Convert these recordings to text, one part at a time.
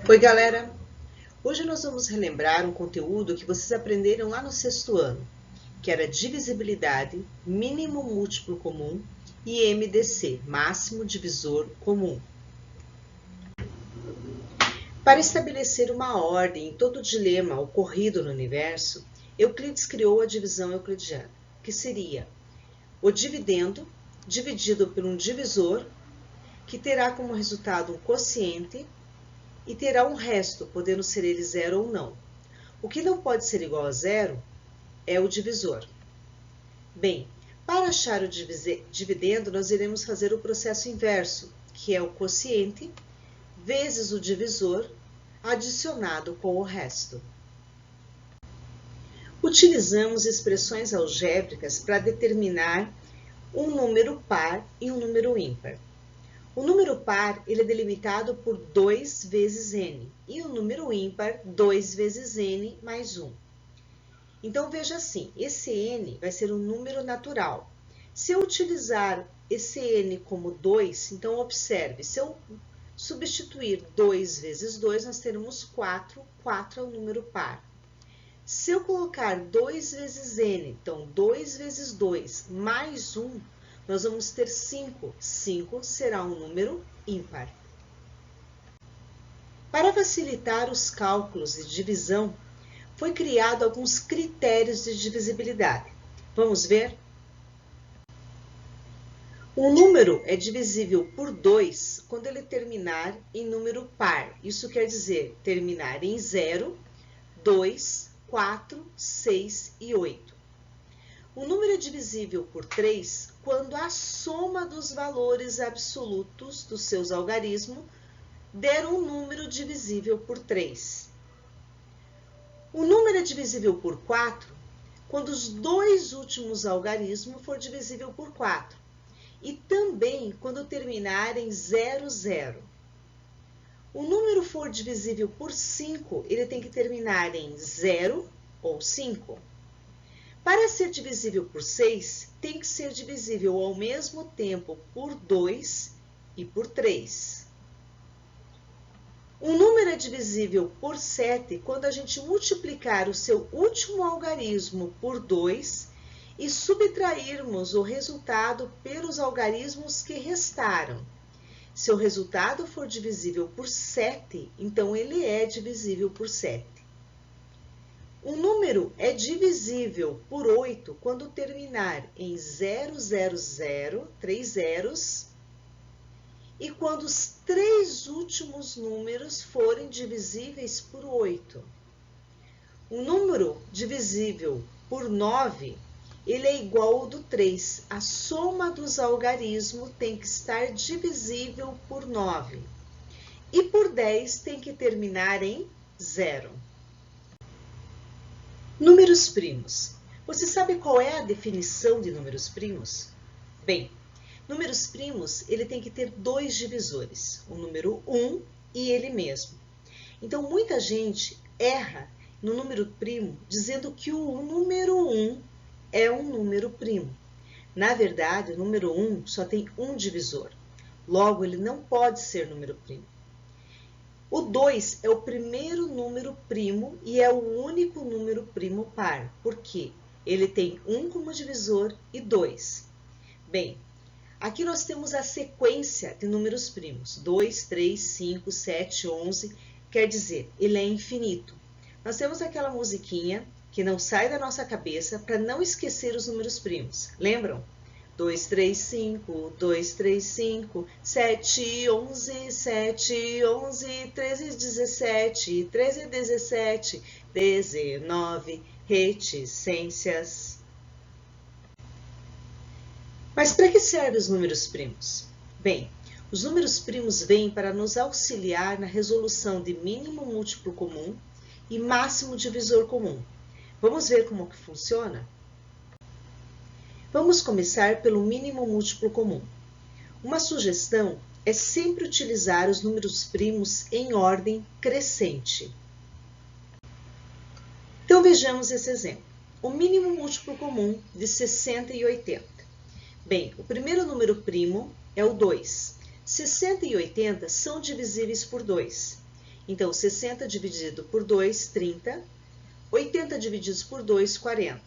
Oi, galera! Hoje nós vamos relembrar um conteúdo que vocês aprenderam lá no sexto ano, que era divisibilidade, mínimo múltiplo comum e MDC, máximo divisor comum. Para estabelecer uma ordem em todo dilema ocorrido no universo, Euclides criou a divisão euclidiana, que seria o dividendo dividido por um divisor, que terá como resultado um quociente, e terá um resto, podendo ser ele zero ou não. O que não pode ser igual a zero é o divisor. Bem, para achar o dividendo, nós iremos fazer o processo inverso, que é o quociente vezes o divisor adicionado com o resto. Utilizamos expressões algébricas para determinar um número par e um número ímpar. O número par ele é delimitado por 2 vezes n e o número ímpar 2 vezes n mais 1. Então, veja assim, esse n vai ser um número natural. Se eu utilizar esse n como 2, então observe, se eu substituir 2 vezes 2, nós teremos 4, 4 é o número par. Se eu colocar 2 vezes n, então 2 vezes 2 mais 1, nós vamos ter 5. 5 será um número ímpar. Para facilitar os cálculos de divisão, foi criado alguns critérios de divisibilidade. Vamos ver? Um número é divisível por 2 quando ele terminar em número par. Isso quer dizer terminar em 0, 2, 4, 6 e 8. O número é divisível por 3 quando a soma dos valores absolutos dos seus algarismos der um número divisível por 3. O número é divisível por 4 quando os dois últimos algarismos for divisível por 4 e também quando terminar em 0, 0. O número for divisível por 5, ele tem que terminar em 0 ou 5. Para ser divisível por 6, tem que ser divisível ao mesmo tempo por 2 e por 3. Um número é divisível por 7 quando a gente multiplicar o seu último algarismo por 2 e subtrairmos o resultado pelos algarismos que restaram. Se o resultado for divisível por 7, então ele é divisível por 7. Um número é divisível por 8 quando terminar em 0, 0, 0, 3 zeros, e quando os três últimos números forem divisíveis por 8. Um número divisível por 9, ele é igual ao do 3. A soma dos algarismos tem que estar divisível por 9. E por 10 tem que terminar em 0. Números primos. Você sabe qual é a definição de números primos? Bem, números primos, ele tem que ter dois divisores, o número 1 e ele mesmo. Então, muita gente erra no número primo, dizendo que o número 1 é um número primo. Na verdade, o número 1 só tem um divisor. Logo, ele não pode ser número primo. O 2 é o primeiro número primo e é o único número primo par, porque ele tem 1 como divisor e 2. Bem, aqui nós temos a sequência de números primos. 2, 3, 5, 7, 11, quer dizer, ele é infinito. Nós temos aquela musiquinha que não sai da nossa cabeça para não esquecer os números primos. Lembram? 2, 3, 5, 2, 3, 5, 7, 11, 7, 11, 13, 17, 13, 17, 19, reticências. Mas para que servem os números primos? Bem, os números primos vêm para nos auxiliar na resolução de mínimo múltiplo comum e máximo divisor comum. Vamos ver como que funciona? Vamos começar pelo mínimo múltiplo comum. Uma sugestão é sempre utilizar os números primos em ordem crescente. Então vejamos esse exemplo. O mínimo múltiplo comum de 60 e 80. Bem, o primeiro número primo é o 2. 60 e 80 são divisíveis por 2. Então, 60 dividido por 2, 30. 80 divididos por 2, 40.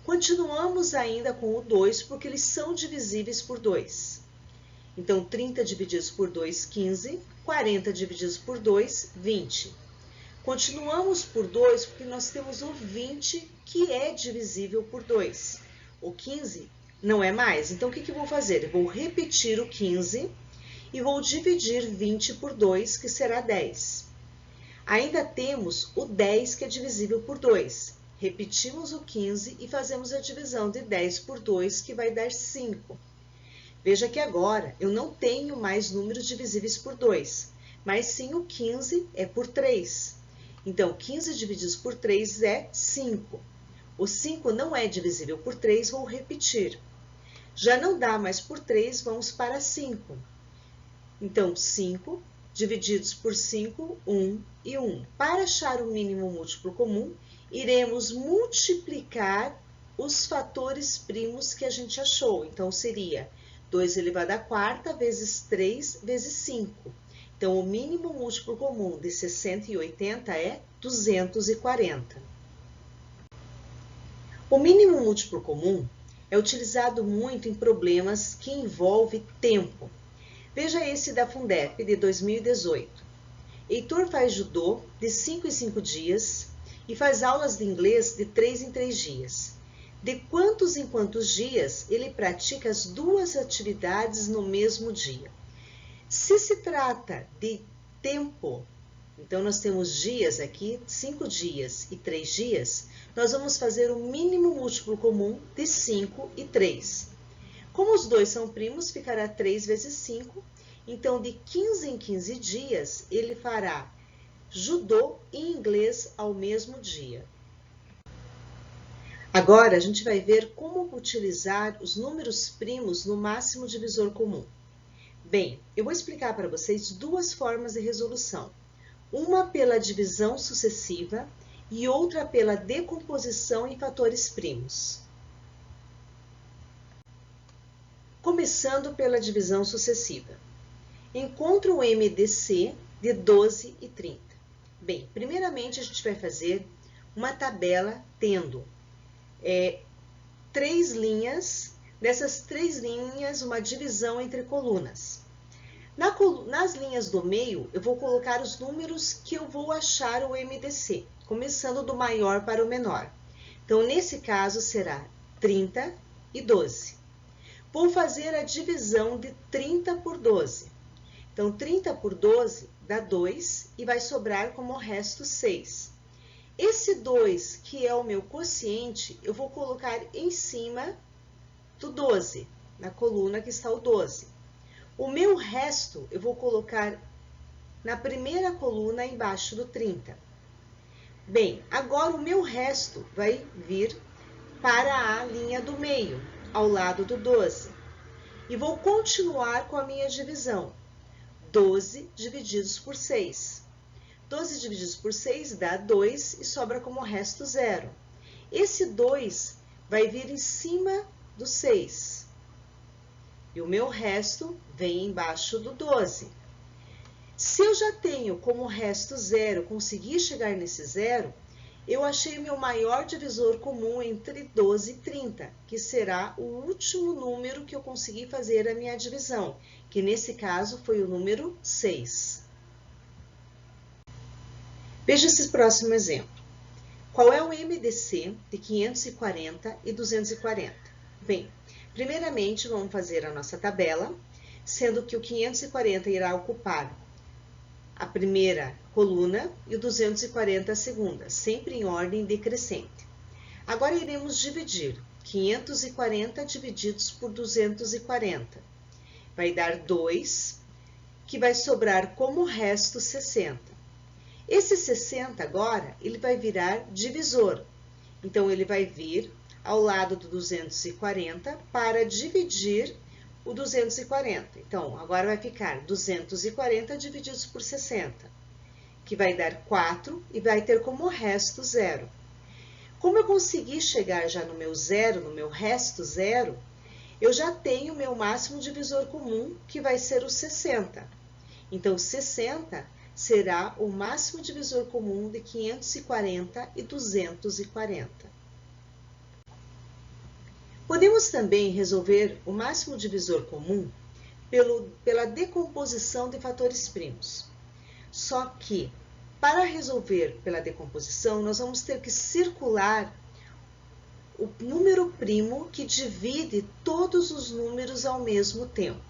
Continuamos ainda com o 2, porque eles são divisíveis por 2. Então, 30 divididos por 2, 15. 40 divididos por 2, 20. Continuamos por 2, porque nós temos o 20, que é divisível por 2. O 15 não é mais. Então, o que eu vou fazer? Eu vou repetir o 15 e vou dividir 20 por 2, que será 10. Ainda temos o 10, que é divisível por 2. Repetimos o 15 e fazemos a divisão de 10 por 2, que vai dar 5. Veja que agora eu não tenho mais números divisíveis por 2, mas sim o 15 é por 3. Então, 15 divididos por 3 é 5. O 5 não é divisível por 3, vou repetir. Já não dá mais por 3, vamos para 5. Então, 5 divididos por 5, 1 e 1. Para achar o mínimo múltiplo comum, iremos multiplicar os fatores primos que a gente achou. Então, seria 2 elevado à quarta vezes 3 vezes 5. Então, o mínimo múltiplo comum de 60 e 80 é 240. O mínimo múltiplo comum é utilizado muito em problemas que envolvem tempo. Veja esse da Fundep de 2018. Heitor faz judô de 5 em 5 dias e faz aulas de inglês de 3 em 3 dias. De quantos em quantos dias ele pratica as duas atividades no mesmo dia? Se se trata de tempo, então nós temos dias aqui, 5 dias e 3 dias, nós vamos fazer o mínimo múltiplo comum de 5 e 3. Como os dois são primos, ficará 3 vezes 5. Então, de 15 em 15 dias, ele fará judô e inglês ao mesmo dia. Agora, a gente vai ver como utilizar os números primos no máximo divisor comum. Bem, eu vou explicar para vocês duas formas de resolução. Uma pela divisão sucessiva e outra pela decomposição em fatores primos. Começando pela divisão sucessiva. Encontre o MDC de 12 e 30. Bem, primeiramente a gente vai fazer uma tabela tendo 3 linhas, dessas 3 linhas uma divisão entre colunas. Nas linhas do meio, eu vou colocar os números que eu vou achar o MDC, começando do maior para o menor. Então, nesse caso, será 30 e 12. Vou fazer a divisão de 30 por 12. Então, 30 por 12 dá 2 e vai sobrar como resto 6. Esse 2, que é o meu quociente, eu vou colocar em cima do 12, na coluna que está o 12. O meu resto, eu vou colocar na primeira coluna embaixo do 30. Bem, agora o meu resto vai vir para a linha do meio, ao lado do 12. E vou continuar com a minha divisão. 12 divididos por 6. 12 divididos por 6 dá 2 e sobra como resto 0. Esse 2 vai vir em cima do 6. E o meu resto vem embaixo do 12. Se eu já tenho como resto 0, conseguir chegar nesse 0, eu achei meu maior divisor comum entre 12 e 30, que será o último número que eu consegui fazer a minha divisão, que nesse caso foi o número 6. Veja esse próximo exemplo. Qual é o MDC de 540 e 240? Bem, primeiramente vamos fazer a nossa tabela, sendo que o 540 irá ocupar a primeira coluna e o 240 a segunda, sempre em ordem decrescente. Agora iremos dividir 540 divididos por 240. Vai dar 2, que vai sobrar como resto 60. Esse 60 agora, ele vai virar divisor. Então, ele vai vir ao lado do 240 para dividir o 240. Então, agora vai ficar 240 divididos por 60, que vai dar 4 e vai ter como resto 0. Como eu consegui chegar já no meu zero, no meu resto 0, eu já tenho o meu máximo divisor comum, que vai ser o 60. Então, 60 será o máximo divisor comum de 540 e 240. Podemos também resolver o máximo divisor comum pela decomposição de fatores primos. Só que, para resolver pela decomposição, nós vamos ter que circular o número primo que divide todos os números ao mesmo tempo.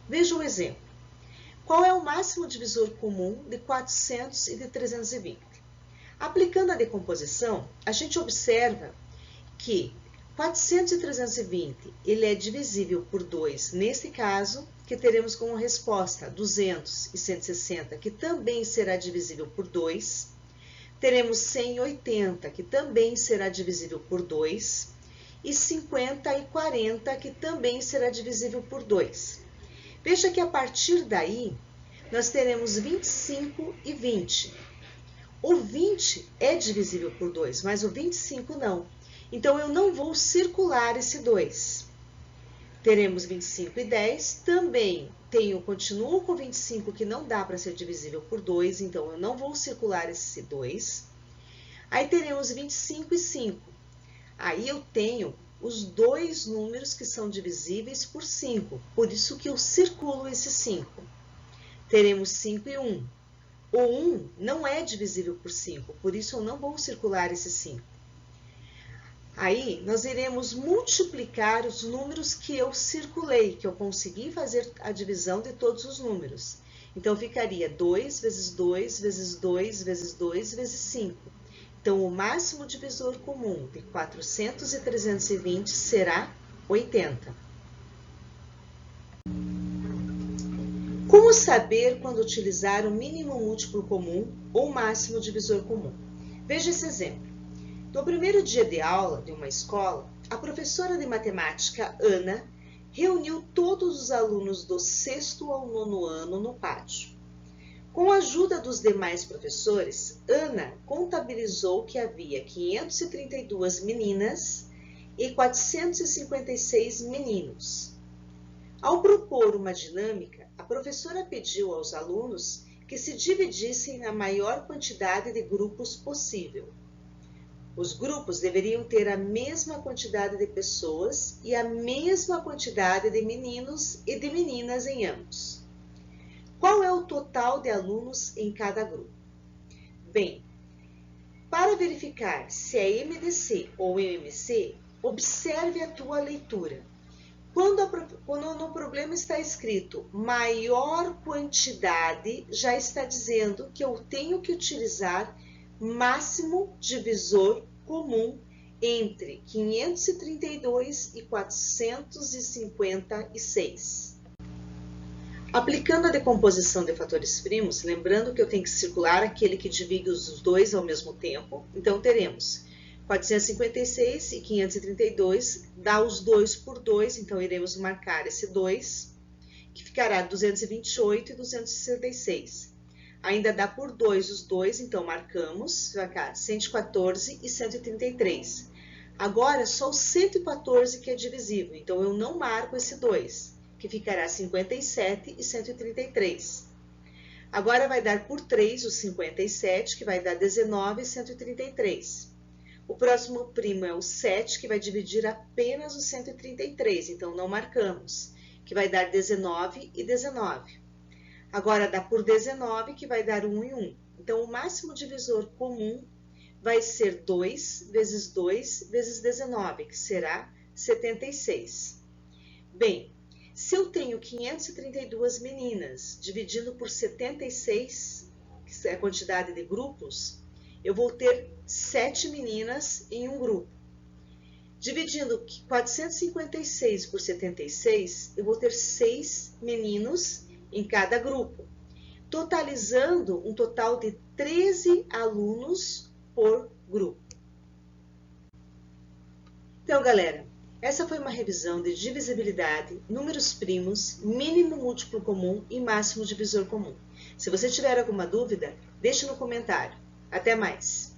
Veja o exemplo. Qual é o máximo divisor comum de 400 e de 320? Aplicando a decomposição, a gente observa que 400 e 320 ele é divisível por 2, nesse caso, que teremos como resposta 200 e 160, que também será divisível por 2. Teremos 180, que também será divisível por 2. E 50 e 40, que também será divisível por 2. Veja que a partir daí, nós teremos 25 e 20. O 20 é divisível por 2, mas o 25 não. Então, eu não vou circular esse 2. Teremos 25 e 10, também continuo com 25 que não dá para ser divisível por 2, então eu não vou circular esse 2. Aí teremos 25 e 5. Aí eu tenho os dois números que são divisíveis por 5, por isso que eu circulo esse 5. Teremos 5 e 1. O 1 não é divisível por 5, por isso eu não vou circular esse 5. Aí, nós iremos multiplicar os números que eu circulei, que eu consegui fazer a divisão de todos os números. Então, ficaria 2 vezes 2 vezes 2 vezes 2 vezes 5. Então, o máximo divisor comum de 400 e 320 será 80. Como saber quando utilizar o mínimo múltiplo comum ou máximo divisor comum? Veja esse exemplo. No primeiro dia de aula de uma escola, a professora de matemática, Ana, reuniu todos os alunos do 6º ao 9º ano no pátio. Com a ajuda dos demais professores, Ana contabilizou que havia 532 meninas e 456 meninos. Ao propor uma dinâmica, a professora pediu aos alunos que se dividissem na maior quantidade de grupos possível. Os grupos deveriam ter a mesma quantidade de pessoas e a mesma quantidade de meninos e de meninas em ambos. Qual é o total de alunos em cada grupo? Bem, para verificar se é MDC ou MMC, observe a tua leitura. Quando no problema está escrito maior quantidade, já está dizendo que eu tenho que utilizar máximo divisor comum entre 532 e 456. Aplicando a decomposição de fatores primos, lembrando que eu tenho que circular aquele que divide os dois ao mesmo tempo, então teremos 456 e 532, dá os 2 por 2, então iremos marcar esse 2, que ficará 228 e 266. Ainda dá por 2 os dois, então marcamos, vai ficar 114 e 133. Agora, só o 114 que é divisível, então eu não marco esse 2, que ficará 57 e 133. Agora vai dar por 3 o 57, que vai dar 19 e 133. O próximo primo é o 7, que vai dividir apenas o 133, então não marcamos, que vai dar 19 e 19. Agora dá por 19, que vai dar 1 e 1. Então, o máximo divisor comum vai ser 2 vezes 2 vezes 19, que será 76. Bem, se eu tenho 532 meninas dividindo por 76, que é a quantidade de grupos, eu vou ter 7 meninas em um grupo. Dividindo 456 por 76, eu vou ter 6 meninos em cada grupo, totalizando um total de 13 alunos por grupo. Então, galera, essa foi uma revisão de divisibilidade, números primos, mínimo múltiplo comum e máximo divisor comum. Se você tiver alguma dúvida, deixe no comentário. Até mais!